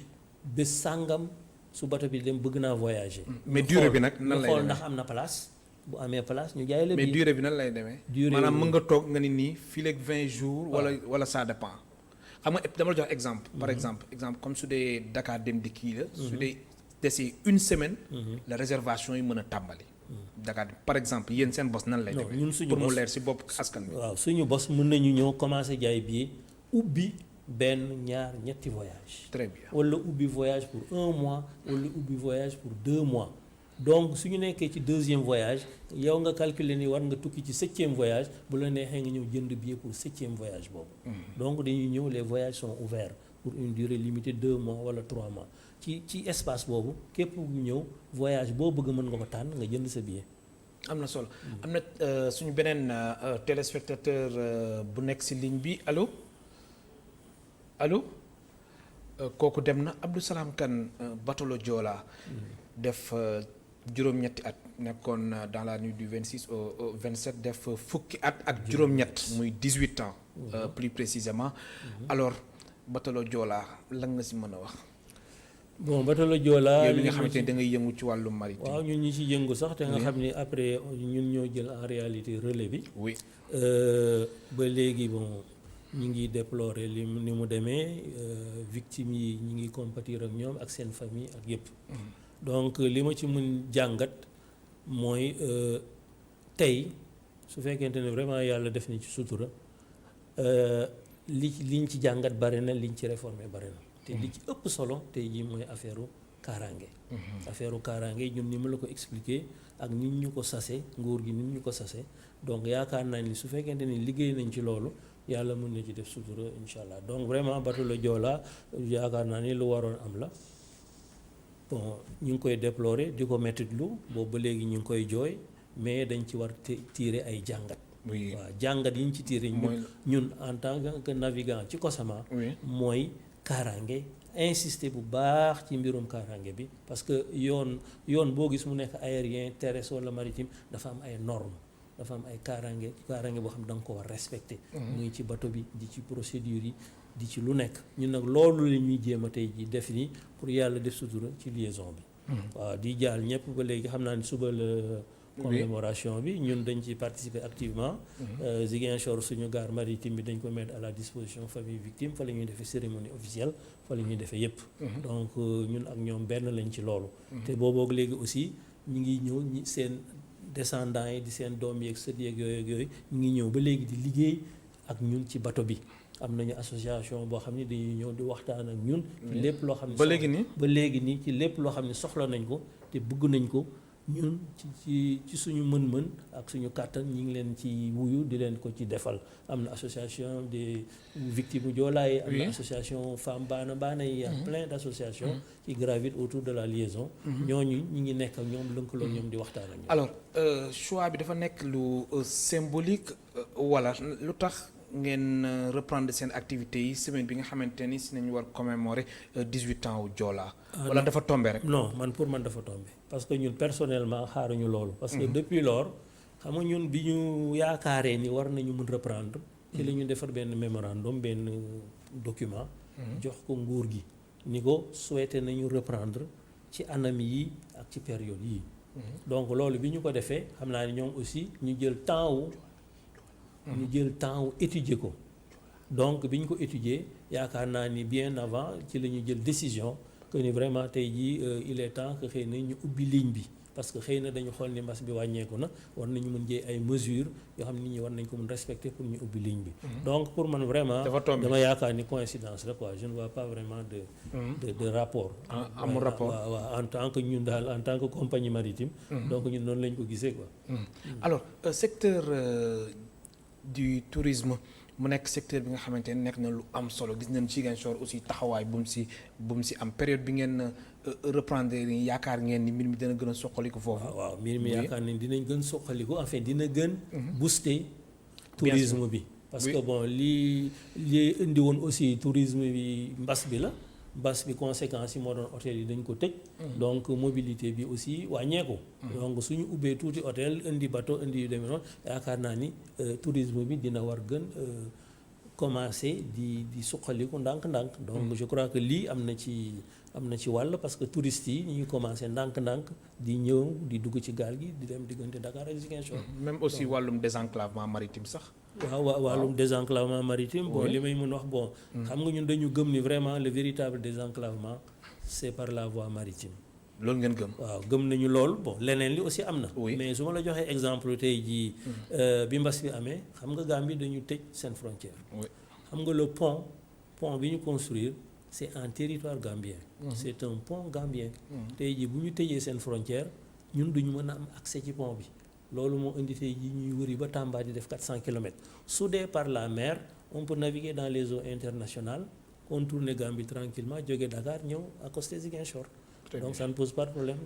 bés sàngam su bateau bi dem bëgg naa voyager. mais durée bi nag nan lay xool ndax am na place. bu amee place ñu jaay la mais durée bi nan lay demee. maanaam mën nga toog nga ni nii fii léegi 20 jours. wala ça dépend. xam nga dama la jox exemple. par exemple comme su dee Dakar dem di kii la. su dee desee une semaine. la réservation yi mën a tàmbali. Dakar par exemple yéen seen bos nan lay demee. ñun suñu pour mu leer si bopp askan bi. waaw suñu bos mën nañu ñëw commencer jaay billet ubbi benn ñaar ñetti voyage. très bien wala ubbi voyage pour 1 mois wala ubbi voyage pour 2 mois. donc su ñu nekkee ci 2e voyage yow nga calculer ni war nga tukki ci 7e voyage bu la neexee nga ñëw jënd billet pour 7e voyage boobu. donc dañuy ñëw les voyages sont ouverts pour une durée limitée 2 mois wala 3 mois ci espace boobu képp ku ñëw voyage boo bëgg mën nga ko tànn nga jënd sa billet. am na solo am na suñu beneen téléspectateur bu nekk ci ligne bi allo kooku dem na Abdou Salam Kane bateau Joola def. juróom-ñetti at nekkoon dans la nuit du 26 au 27 def fukki at ak juróom-ñett muy 18 ans plus précisément alors bateau Joola lan nga si mën a wax. bon bateau Joola yow li nga xamante ne da ngay yëngu ci wàllu maritime. waaw ñun ñi ci yëngu sax te nga xam ni après ñun ñoo jël en réalité relais bi. oui ba léegi bon ñu ngi déplorer ni mu demee victimes yi ñu ngi compatir ak ñoom ak seen famille ak yëpp. donc li ma ci mën jàngat mooy tey su fekkente ne vraiment yàlla def ni ci sutura liñ ci jàngat bari na liñ ci réformer bari na te li ci ëpp solo tey jii mooy affaire kaaraange. affaire kaaraange ñun ni ma la ko expliquer ak nit ñu ko sase nguur gi nit ñu ko sase donc yaakaar naa ni su fekkente ni liggéey nañ ci loolu yàlla mën na ci def sutura incha allah donc vraiment bateau Joola yaakaar naa ni lu waroon am la. bon ñu ngi koy déplorer di ko mettitlu boobu ba léegi ñu ngi koy jooy mais dañ ci war tirer ay jàngat oui waaw jàngat yi ñu ci tiré ñun en tant que navigant ci Cosama mooy kaaraange insister bu baax ci mbirum kaaraange bi parce que yoon boo gis mu nekk aérien terrestre wala maritime dafa am ay normes dafa am ay kaaraange boo xam ne da nga ko war respecté muy ci bateau bi di ci procédure yi di ci lu nekk ñun nag loolu la ñuy jéem a tey ji def ni pour yàlla def sutura ci liaison bi waaw di jaal ñëpp ba léegi xam naa ni suba la commémoration bi ñun dañ ci participer activement Ziguinchor suñu gare maritime bi dañ ko mettre à la disposition famille victime fa la ñuy defee cérémonie officielle fa la ñuy defee yëpp donc ñun ak ñoom benn lañ ci loolu te booboog léegi aussi ñu ngi ñëw ñi seen descendants yi di seen doom yeeg sët yeeg yooyu ñu ngi ñëw ba léegi di liggéey ak ñun ci bateau bi am nañu association boo xam ne dañuy ñëw di waxtaan ak ñun ci lépp loo xam ne ba léegi nii ci lépp loo xam ne soxla nañ ko te bëgg nañ ko ñun ci suñu mën-mën ak suñu kàttan ñi ngi leen ci wuyu di leen ko ci defal am na association des victimes Joola yi am na association femme baana yi a plein d' associations qui gravitent autour de la liaison ñooñu ñi ngi nekk ak ñoom lëkkaloo ñoom di waxtaan ak ñoom. alors choix bi dafa nekk lu symbolique wala lu tax ngeen reprendre seen activités yi semaine bi nga xamante ni si nañu war commémorer 18 ans wu Joola wala dafa tombé rek. non pour man dafa tombé parce que ñun personnellement xaaruñu loolu. parce que depuis lors xam nga ñun bi ñu yaakaaree ni war nañu mën reprendre. ci la ñu defar benn mémorandum benn document. jox ko nguur gi ni ko souhaité nañu reprendre ci anam yi ak ci période yii. donc loolu bi ñu ko defee xam naa ni ñoom aussi ñu jël temps wu étudier ko donc bi ñu ko étudier yaakaar naa ni bien avant ci la ñu jël décision que ni vraiment tey jii il est temps que xëy na ñu ubbi ligne bi parce que xëy na dañu xool ni mbas bi wàññeeku na war nañu mën jël ay mesures yoo xam ne nit ñi war nañ ko mën respecter pour ñu ubbi ligne bi. donc pour man vraiment dama yaakaar ni coïncidence la quoi je ne vois pas vraiment de rapport. amul rapport waaw en tant que ñun daal en tant que compagnie maritime. donc ñun noonu lañ ko gisee quoi. alors secteur du tourisme mu nekk secteur bi nga xamante ne nekk na lu am solo gis nañ Ziguinchor aussi taxawaay bu mu si am période bi ngeen reprendre ni yaakaar ngeen ni mbir mi dina gën a soqaliku foofu. waaw mbir mi yaakaar nañ dinañ gën soqaliku en fait dina gën booster tourisme bi parce que bon lii indi woon aussi tourisme bi mbas bi conséquences yi moo doon hôtel yi dañ ko tëj donc mobilité bi aussi wàññeeku donc suñu ubbee tuuti hôtel indi bateau indi yu demee noonu yaakaar naa ni tourisme bi dina war gën commencer di suqaliku ndànk-ndànk donc je crois que lii am na ci wàll parce que touristes yi ñu ngi commencer ndànk-ndànk di ñëw di dugg ci gaal gi di dem diggante Dakar ak Ziguinchor. même aussi wàllum désenclavement maritime sax. waaw wàllum désenclavement maritime bon li may mën wax bon xam nga ñun dañu gëm ni vraiment le véritable désenclavement c'est par la voie maritime. loolu ngeen gëm. waaw gëm nañu lool bon leneen li aussi am na. mais su ma la joxee exemple tey jii bi mbas bi amee xam nga Gambie dañu tëj seen frontière. xam nga le pont bi ñu construire c'est en territoire gambien. c'est un pont gambien. tey jii bu ñu tëjee seen frontière ñun duñu mën a am accès ci pont bi. loolu moo indi tey jii ñuy wëri ba Tamba di def 400 kilomètres su dee par la mer on peut naviguer dans les eaux internationales contourner Gambie tranquillement jóge Dakar ñëw accoster Ziguinchor. donc ça ne pose pas de problème.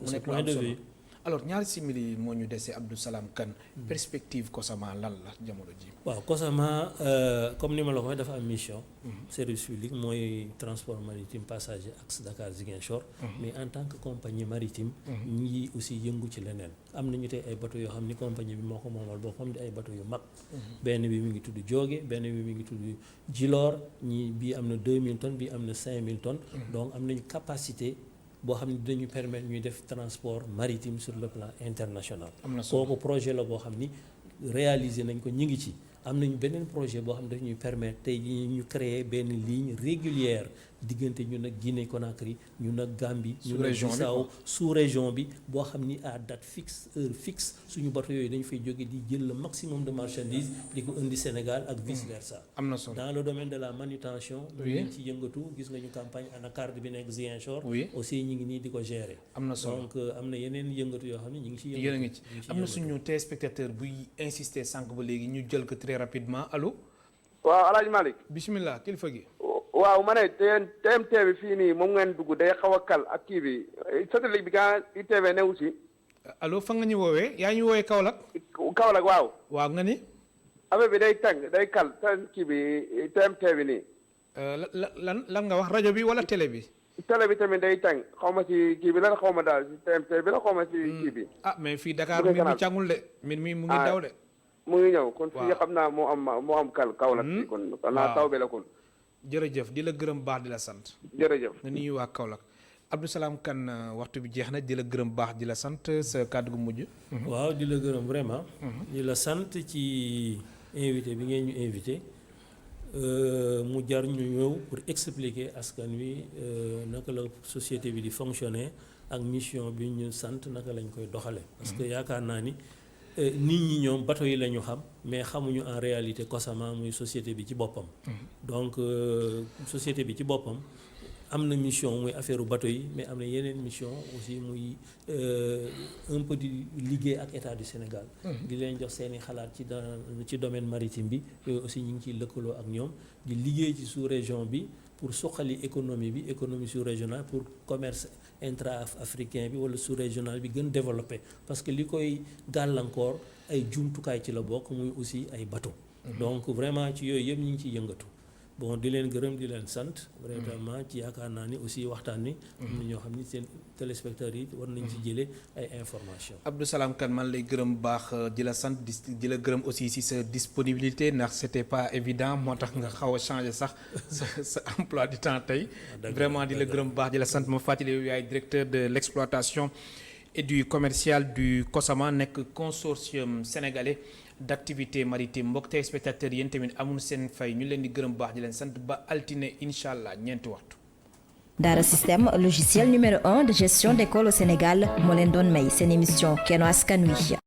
de ce point de vue. alors ñaari simili moo ñu dese Abdou Salam Kane perspective Cosama lan la jamono ji. waaw Cosama comme ni ma la ko waxee dafa am mission. service public mooy transport maritime passager axe Dakar Ziguinchor. mais en tant que compagnie maritime. ñu ngi aussi yëngu ci leneen. am nañu tey ay bateau yoo xam ni compagnie bi moo ko moomal boo xam ne ay bateau yu mag. benn bi mi ngi tudd Jooge benn bi mi ngi tudd Djilor bii am na 2000 tonnes bii am na 5000 tonnes. donc am nañu capacité. boo xam ne dañu permettre ñuy def transport maritime sur le plan international. kooku projet la boo xam ni réaliser nañ ko ñu ngi ci. am nañu beneen projet boo xam ne daf ñuy permettre tey ñu créer benn ligne régulière diggante ñun ak Guinée Conakry ñun ak Gambie. ñun ak Bissau sous région bi boo xam ni à date fixe heure fixe suñu bateau yooyu dañu fay jóge di jël le maximum de marchandises di ko indi Sénégal ak vice versa. am na solo dans le domaine de la manutention. ñu ci yëngatu gis nga ñu campagne anacarde bi nekk Ziguinchor. aussi ñu ngi nii di ko gérer. am na solo donc am na yeneen yëngatu yoo xam ne ñu ngi ci yëngatu. yéen a ngi ci am na suñu téléspectateur buy insister sànq ba léegi ñu jël ko très rapidement allo. waaw El Hadj Malick. bisimilah kilifa gi. waaw ma ne TMT bi fii nii moom ngeen dugg day xaw a kal ak kii bi satellite bi quand ITV newu si allo fa nga ñu woowee yaa ñu woowee Kaolack. Kaolack waaw. waaw nga ni. affaire bi day tàng day kal tan kii bi TMT bi nii. lan nga wax rajo bi wala télé bi. télé bi tamit day tàng xaw ma si kii bi la xaw ma daal si TMT bi la xaw ma si kii bi. ah mais fii Dakar mi mu càngul de mi mu ngi daw de. mu ngi ñëw kon fii xam naa moo am Kaolack bi kon naa taw bi la kon. jërëjëf di la gërëm baax di la sant. jërëjëf nga nuyu waa Kaolack Abdou Salam Kane waxtu bi jeex na di la gërëm baax di la sant sa kàddu gu mujj. waaw di la gërëm vraiment. di la sant ci invité bi ngeen ñu invité mu jar ñu ñëw pour expliquer askan wi naka la société bi di fonctionner ak mission bi ñu sant naka lañ koy doxale parce que yaakaar naa ni nit ñi ñoom bateau yi la ñu xam mais xamuñu en réalité Cosama muy société bi ci boppam. donc société bi ci boppam am na mission muy affaire bateau yi mais am na yeneen mission aussi muy un peu di liggéey ak état du Sénégal. di leen jox seeni xalaat ci domaine maritime bi yooyu aussi ñu ngi ciy lëkkaloo ak ñoom di liggéey ci sous-région bi pour suqali économie sous-régionale pour commerce intra-africain bi wala sous-régional bi gën développé parce que li koy gàllankoor ay jumtukaay ci la bokk muy aussi ay bateau. donc vraiment ci yooyu yëpp ñu ngi ciy yëngatu. bon di leen gërëm di leen sant vraiment ci yaakaar naa ni aussi waxtaan ni am na ñoo xam ni seen téléspectateurs yi war nañ ci jëlee ay information Abdou Salam Kane man lay gërëm baax di la sant di la gërëm aussi si sa disponibilité ndax c'était pas évident moo tax nga xaw a changé sax sa emploi du temps tey vraiment di la gërëm baax di la sant ma fàttali yow yaay directeur de l'exploitation et du commercial du COSAMA nekk consortium sénégalais d'activité maritime mbokk téléspectateurs yéen tamit amul seen fay ñu leen di gërëm baax di leen sant ba altine incha allah ñeenti waxtu. Daara Système logiciel numéro 1 de gestion d'école au Sénégal moo leen doon may seen émission Kenno Askan Wi.